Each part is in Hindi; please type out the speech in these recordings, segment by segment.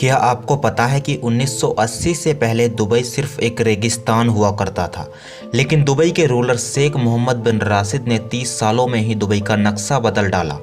क्या आपको पता है कि 1980 से पहले दुबई सिर्फ एक रेगिस्तान हुआ करता था, लेकिन दुबई के रूलर शेख मोहम्मद बिन राशिद ने 30 सालों में ही दुबई का नक्शा बदल डाला।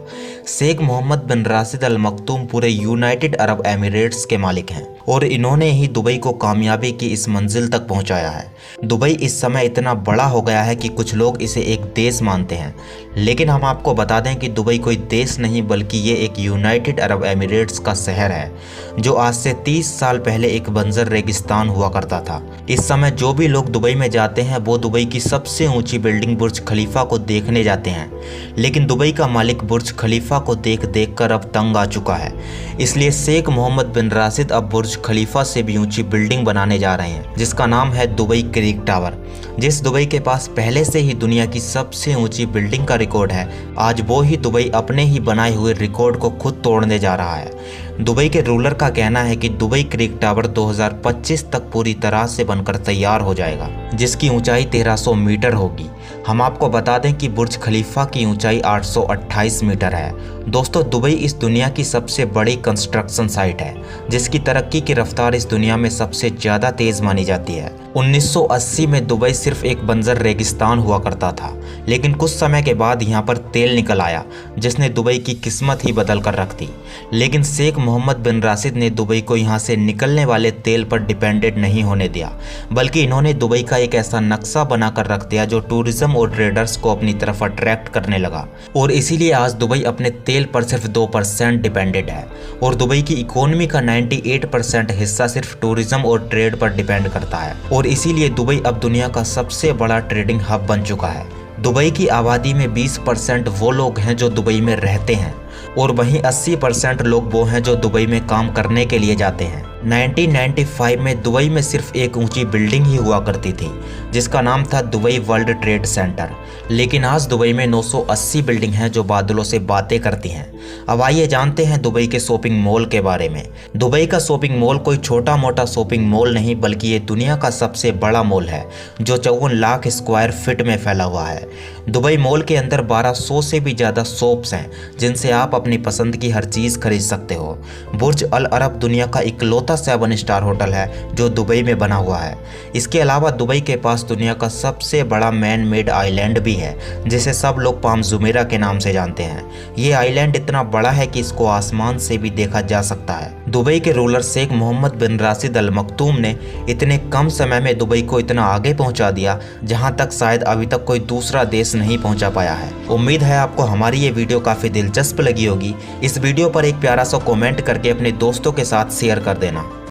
शेख मोहम्मद बिन राशिद अल मखतूम पूरे यूनाइटेड अरब एमिरेट्स के मालिक हैं और इन्होंने ही दुबई को कामयाबी की इस मंजिल तक पहुंचाया है। दुबई इस समय इतना बड़ा हो गया है कि कुछ लोग इसे एक देश मानते हैं, लेकिन हम आपको बता दें कि दुबई कोई देश नहीं बल्कि ये एक यूनाइटेड अरब एमिरेट्स का शहर है, जो आज से 30 साल पहले एक बंजर रेगिस्तान हुआ करता था। इस समय जो भी लोग दुबई में जाते हैं वो दुबई की सबसे ऊंची बिल्डिंग बुर्ज खलीफा को देखने जाते हैं, लेकिन दुबई का मालिक बुर्ज खलीफा को देख देख कर अब तंग आ चुका है। इसलिए शेख मोहम्मद बिन राशिद अब बुर्ज खलीफा से भी ऊंची बिल्डिंग बनाने जा रहे हैं, जिसका नाम है दुबई क्रिक टावर। जिस दुबई के पास पहले से ही दुनिया की सबसे ऊंची बिल्डिंग का रिकॉर्ड है, आज वो ही दुबई अपने ही बनाए हुए रिकॉर्ड को खुद तोड़ने जा रहा है। दुबई के रूलर का कहना है कि दुबई क्रिक टावर 2025 तक पूरी तरह से बनकर तैयार हो जाएगा, जिसकी ऊंचाई 1300 मीटर होगी। हम आपको बता दें कि बुर्ज खलीफा की ऊंचाई 828 मीटर है। दोस्तों, दुबई इस दुनिया की सबसे बड़ी कंस्ट्रक्शन साइट है, जिसकी तरक्की की रफ्तार इस दुनिया में सबसे ज़्यादा तेज़ मानी जाती है। 1980 में दुबई सिर्फ एक बंजर रेगिस्तान हुआ करता था, लेकिन कुछ समय के बाद यहाँ पर तेल निकल आया, जिसने दुबई की किस्मत ही बदल कर रख दी। लेकिन शेख मोहम्मद बिन राशिद ने दुबई को यहाँ से निकलने वाले तेल पर डिपेंडेंट नहीं होने दिया, बल्कि इन्होंने दुबई का एक ऐसा नक्शा बनाकर रख दिया जो टूरिज्म और ट्रेडर्स को अपनी तरफ अट्रैक्ट करने लगा। और इसीलिए आज दुबई अपने तेल पर सिर्फ 2% डिपेंडेंट है और दुबई की इकोनॉमी का 98% हिस्सा सिर्फ टूरिज्म और ट्रेड पर डिपेंड करता है। और इसीलिए दुबई अब दुनिया का सबसे बड़ा ट्रेडिंग हब बन चुका है। दुबई की आबादी में 20% वो लोग हैं जो दुबई में रहते हैं और वहीं 80% लोग वो हैं जो दुबई में काम करने के लिए जाते हैं। 1995 में दुबई में सिर्फ एक ऊंची बिल्डिंग ही हुआ करती थी, जिसका नाम था दुबई वर्ल्ड ट्रेड सेंटर, लेकिन आज दुबई में 980 बिल्डिंग हैं जो बादलों से बातें करती हैं। अब आइए जानते हैं दुबई के शॉपिंग मॉल के बारे में। दुबई का शॉपिंग मॉल कोई छोटा मोटा शॉपिंग मॉल नहीं, बल्कि ये दुनिया का सबसे बड़ा मॉल है, जो 54 लाख स्क्वायर फीट में फैला हुआ है। दुबई मॉल के अंदर 1200 से भी ज़्यादा शॉप्स हैं, जिनसे आप अपनी पसंद की हर चीज़ खरीद सकते हो। बुर्ज अल अरब दुनिया का इकलौता 7 स्टार होटल है जो दुबई में बना हुआ है। इसके अलावा दुबई के पास दुनिया का सबसे बड़ा मैन मेड आइलैंड भी है, जिसे सब लोग पाम जुमेरा के नाम से जानते हैं। ये आइलैंड इतना बड़ा है कि इसको आसमान से भी देखा जा सकता है। दुबई के रूलर शेख मोहम्मद बिन राशिद अल मखतूम ने इतने कम समय में दुबई को इतना आगे पहुंचा दिया, जहां तक शायद अभी तक कोई दूसरा देश नहीं पहुंचा पाया है। उम्मीद है आपको हमारी ये वीडियो काफ़ी दिलचस्प लगी होगी। इस वीडियो पर एक प्यारा सा कमेंट करके अपने दोस्तों के साथ शेयर कर देना।